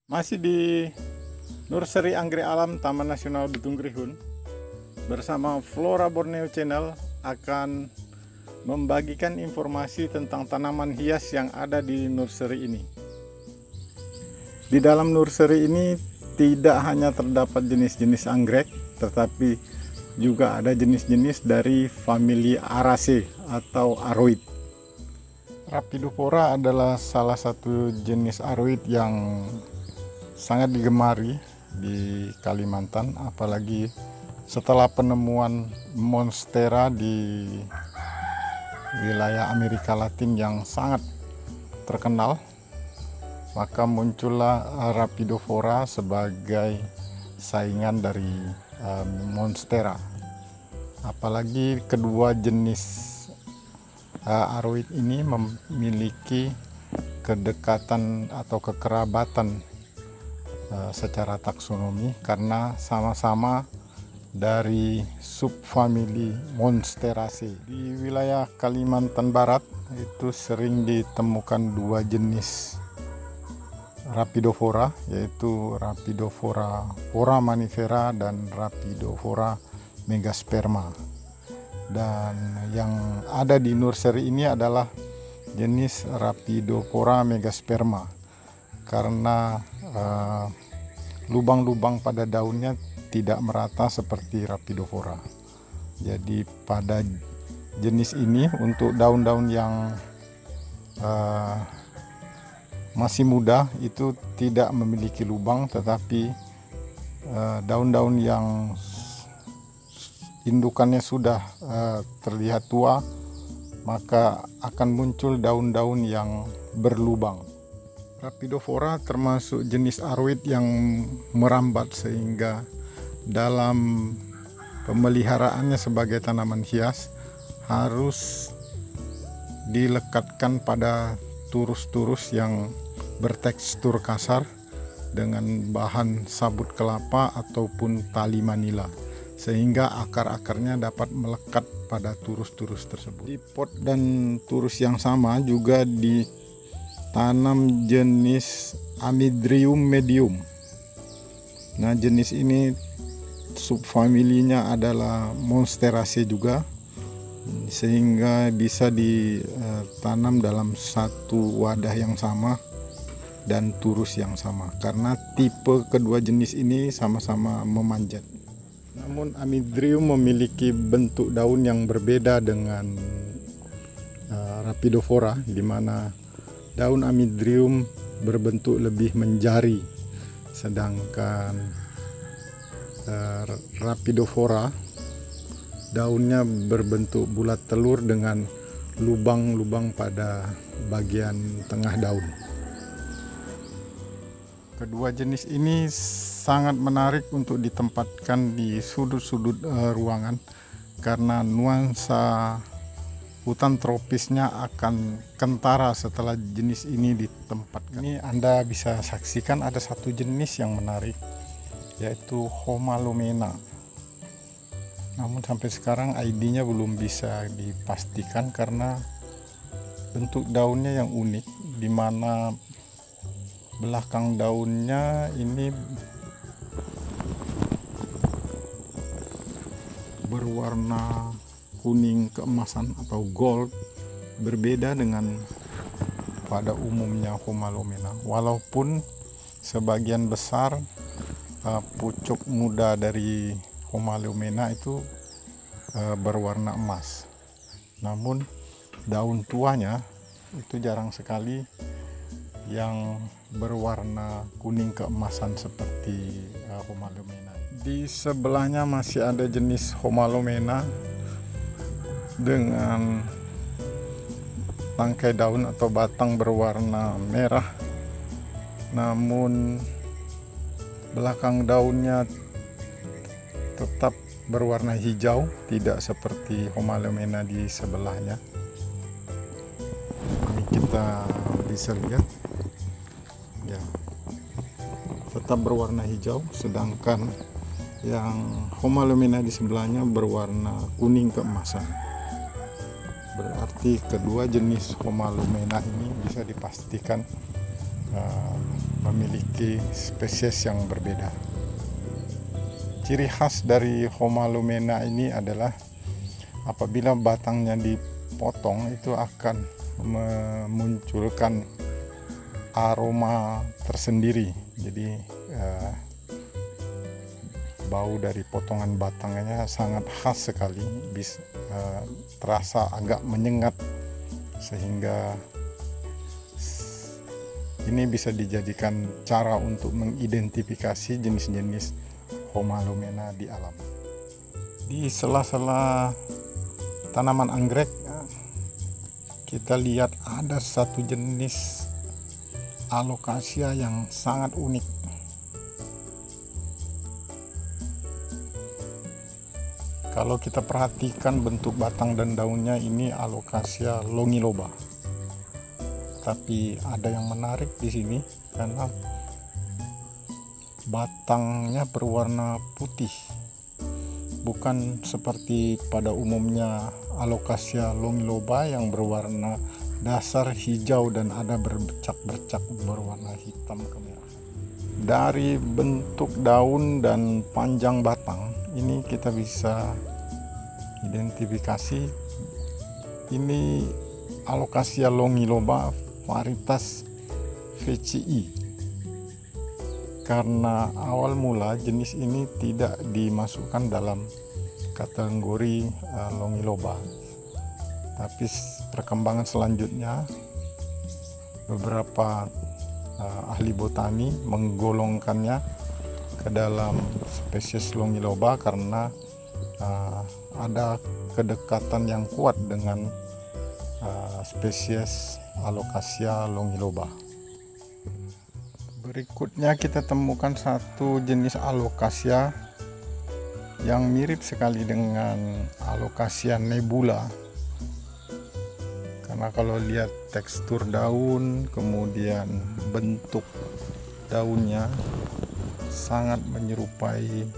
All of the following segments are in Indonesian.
Masih di Nursery Anggrek Alam Taman Nasional Bitung Grihun, bersama Flora Borneo Channel akan membagikan informasi tentang tanaman hias yang ada di nursery ini. Di dalam nursery ini tidak hanya terdapat jenis-jenis anggrek, tetapi juga ada jenis-jenis dari famili Araceae atau aroid. Rhaphidophora adalah salah satu jenis aroid yang sangat digemari di Kalimantan, apalagi setelah penemuan monstera di wilayah Amerika Latin yang sangat terkenal, maka muncullah Rhaphidophora sebagai saingan dari monstera. Apalagi kedua jenis aroid ini memiliki kedekatan atau kekerabatan secara taksonomi karena sama-sama dari subfamili Monsteraceae. Di wilayah Kalimantan Barat itu sering ditemukan dua jenis Rhaphidophora, yaitu Rhaphidophora foraminifera dan Rhaphidophora megasperma. Dan yang ada di nursery ini adalah jenis Rhaphidophora megasperma karena lubang-lubang pada daunnya tidak merata seperti Rhaphidophora. Jadi pada jenis ini untuk daun-daun yang masih muda itu tidak memiliki lubang, tetapi daun-daun yang indukannya sudah terlihat tua, maka akan muncul daun-daun yang berlubang. Rhaphidophora termasuk jenis aroid yang merambat, sehingga dalam pemeliharaannya sebagai tanaman hias harus dilekatkan pada turus-turus yang bertekstur kasar dengan bahan sabut kelapa ataupun tali manila, sehingga akar-akarnya dapat melekat pada turus-turus tersebut. Di pot dan turus yang sama juga ditanam jenis Amydrium medium. Nah, jenis ini subfamilinya adalah Monsteraceae juga, sehingga bisa ditanam dalam satu wadah yang sama dan turus yang sama karena tipe kedua jenis ini sama-sama memanjat. Namun Amydrium memiliki bentuk daun yang berbeda dengan Rhaphidophora, di mana daun Amydrium berbentuk lebih menjari, sedangkan Rhaphidophora daunnya berbentuk bulat telur dengan lubang-lubang pada bagian tengah daun. Kedua jenis ini sangat menarik untuk ditempatkan di sudut-sudut ruangan karena nuansa hutan tropisnya akan kentara setelah jenis ini ditempatkan. Ini Anda bisa saksikan ada satu jenis yang menarik, yaitu Homalomena. Namun sampai sekarang ID-nya belum bisa dipastikan karena bentuk daunnya yang unik, di mana belakang daunnya ini berwarna kuning keemasan atau gold, berbeda dengan pada umumnya Homalomena. Walaupun sebagian besar pucuk muda dari Homalomena itu berwarna emas, namun daun tuanya itu jarang sekali yang berwarna kuning keemasan seperti Homalomena. Di sebelahnya masih ada jenis Homalomena dengan tangkai daun atau batang berwarna merah, namun belakang daunnya tetap berwarna hijau, tidak seperti Homalomena di sebelahnya. Ini kita bisa lihat ya, tetap berwarna hijau, sedangkan yang Homalomena di sebelahnya berwarna kuning keemasan. Berarti kedua jenis Homalomena ini bisa dipastikan memiliki spesies yang berbeda. Ciri khas dari Homalomena ini adalah apabila batangnya dipotong itu akan memunculkan aroma tersendiri. Jadi bau dari potongan batangnya sangat khas sekali, terasa agak menyengat, sehingga ini bisa dijadikan cara untuk mengidentifikasi jenis-jenis Homalomena di alam. Di sela-sela tanaman anggrek kita lihat ada satu jenis Alocasia yang sangat unik. Kalau kita perhatikan bentuk batang dan daunnya, ini Alocasia longiloba. Tapi ada yang menarik di sini karena batangnya berwarna putih. Bukan seperti pada umumnya Alocasia longiloba yang berwarna dasar hijau dan ada berbercak-bercak berwarna hitam kemerahan. Dari bentuk daun dan panjang batang ini kita bisa identifikasi ini Alocasia longiloba varietas VCI. Karena awal mula jenis ini tidak dimasukkan dalam kategori longiloba, tapi perkembangan selanjutnya beberapa ahli botani menggolongkannya ke dalam spesies longiloba karena ada kedekatan yang kuat dengan spesies Alocasia longiloba. Berikutnya kita temukan satu jenis Alocasia yang mirip sekali dengan Alocasia nebula. Karena kalau lihat tekstur daun, kemudian bentuk daunnya sangat menyerupai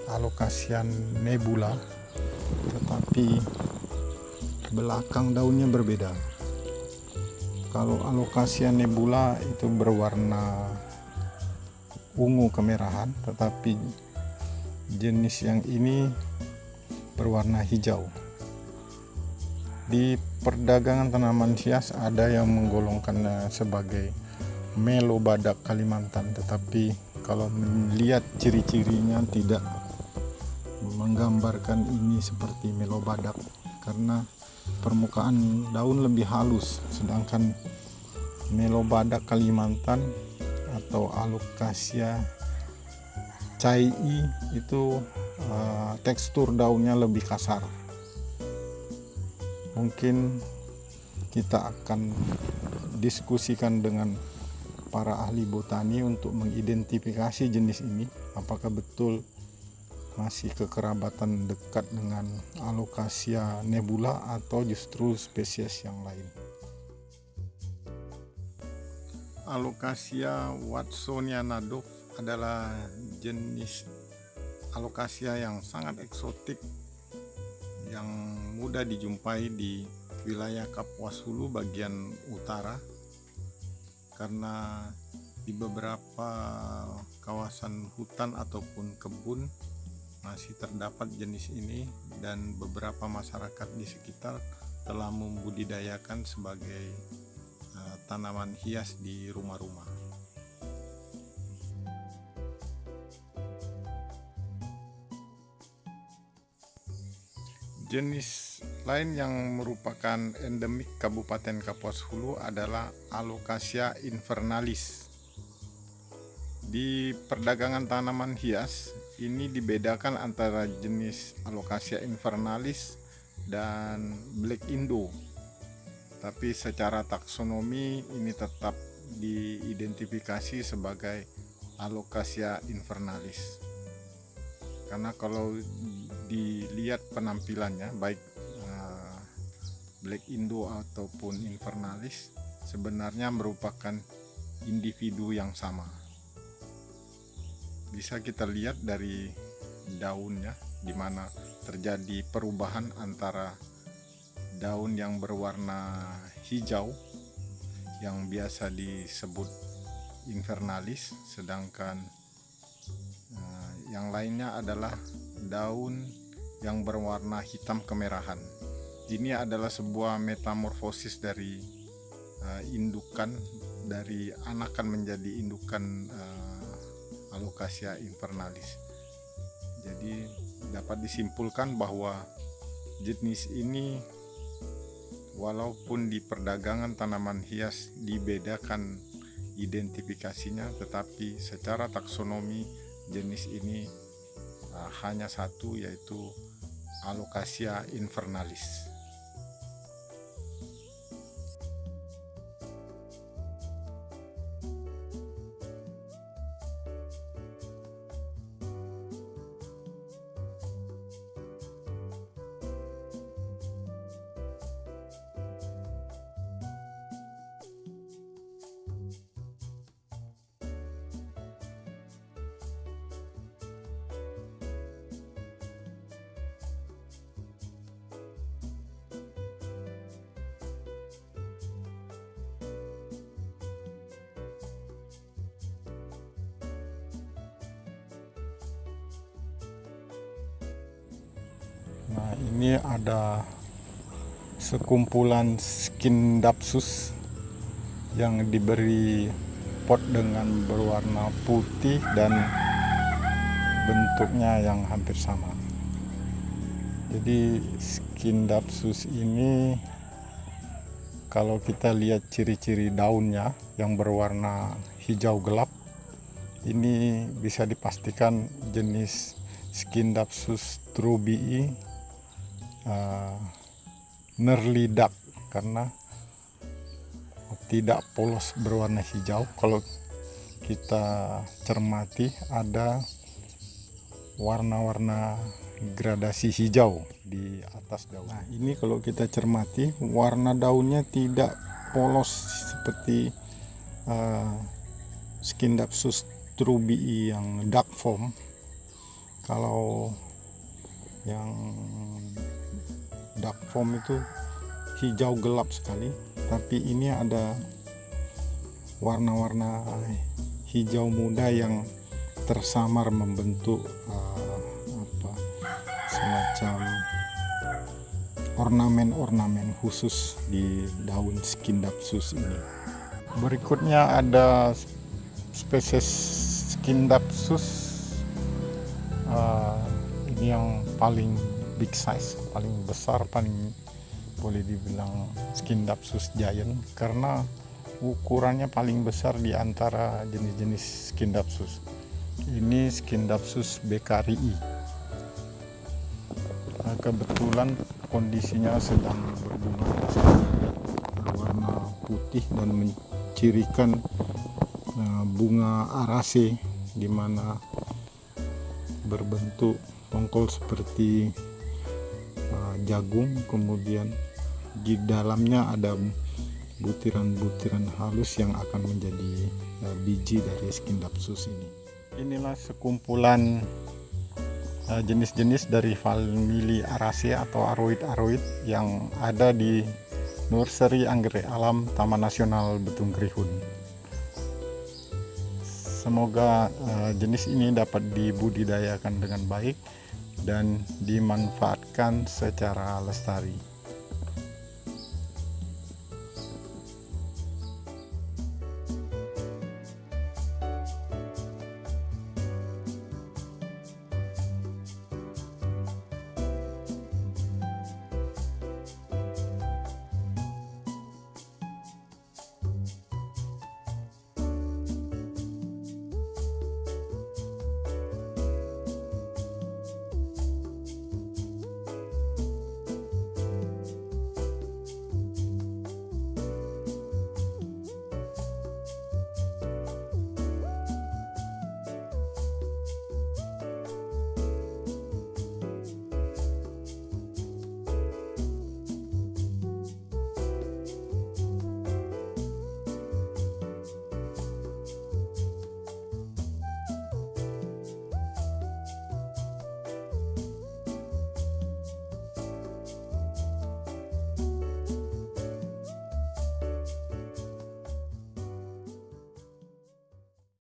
Alocasia nebula, tetapi belakang daunnya berbeda. Kalau Alocasia nebula itu berwarna ungu kemerahan, tetapi jenis yang ini berwarna hijau. Di perdagangan tanaman hias ada yang menggolongkannya sebagai Melobadak Kalimantan, tetapi kalau melihat ciri-cirinya tidak menggambarkan ini seperti Melobadak karena permukaan daun lebih halus, sedangkan Melobadak Kalimantan atau Alocasia cai itu tekstur daunnya lebih kasar. Mungkin kita akan diskusikan dengan para ahli botani untuk mengidentifikasi jenis ini, apakah betul masih kekerabatan dekat dengan Alocasia nebula atau justru spesies yang lain. Alocasia watsoniana Dove adalah jenis Alocasia yang sangat eksotik yang mudah dijumpai di wilayah Kapuas Hulu bagian utara, karena di beberapa kawasan hutan ataupun kebun masih terdapat jenis ini, dan beberapa masyarakat di sekitar telah membudidayakan sebagai tanaman hias di rumah-rumah. Jenis lain yang merupakan endemik Kabupaten Kapuas Hulu adalah Alocasia invernalis. Di perdagangan tanaman hias ini dibedakan antara jenis Alocasia invernalis dan Black Indo. Tapi secara taksonomi ini tetap diidentifikasi sebagai Alocasia invernalis. Karena kalau dilihat penampilannya baik Black Indo ataupun invernalis sebenarnya merupakan individu yang sama. Bisa kita lihat dari daunnya, di mana terjadi perubahan antara daun yang berwarna hijau yang biasa disebut invernalis, sedangkan yang lainnya adalah daun yang berwarna hitam kemerahan. Ini adalah sebuah metamorfosis dari indukan, dari anakan menjadi indukan Alocasia invernalis. Jadi dapat disimpulkan bahwa jenis ini walaupun di perdagangan tanaman hias dibedakan identifikasinya, tetapi secara taksonomi jenis ini hanya satu, yaitu Alocasia invernalis. Nah, ini ada sekumpulan Scindapsus yang diberi pot dengan berwarna putih dan bentuknya yang hampir sama. Jadi Scindapsus ini kalau kita lihat ciri-ciri daunnya yang berwarna hijau gelap, ini bisa dipastikan jenis Scindapsus trubii nerlidak, karena tidak polos berwarna hijau. Kalau kita cermati ada warna-warna gradasi hijau di atas daun. Nah, ini kalau kita cermati warna daunnya tidak polos seperti Scindapsus trubii yang dark foam. Kalau yang dark foam itu hijau gelap sekali, tapi ini ada warna-warna hijau muda yang tersamar membentuk semacam ornamen-ornamen khusus di daun Scindapsus ini. Berikutnya ada spesies Scindapsus ini yang paling big size, paling besar, paling boleh dibilang Scindapsus giant karena ukurannya paling besar di antara jenis-jenis Scindapsus. Ini Scindapsus beccarii. Kebetulan kondisinya sedang berbunga, berwarna putih dan mencirikan bunga arase, di mana berbentuk tongkol seperti jagung, kemudian di dalamnya ada butiran-butiran halus yang akan menjadi biji dari Scindapsus ini. Inilah sekumpulan jenis-jenis dari famili Araceae atau aroid-aroid yang ada di Nursery Anggrek Alam Taman Nasional Betung Kerihun. Semoga jenis ini dapat dibudidayakan dengan baik dan dimanfaatkan secara lestari.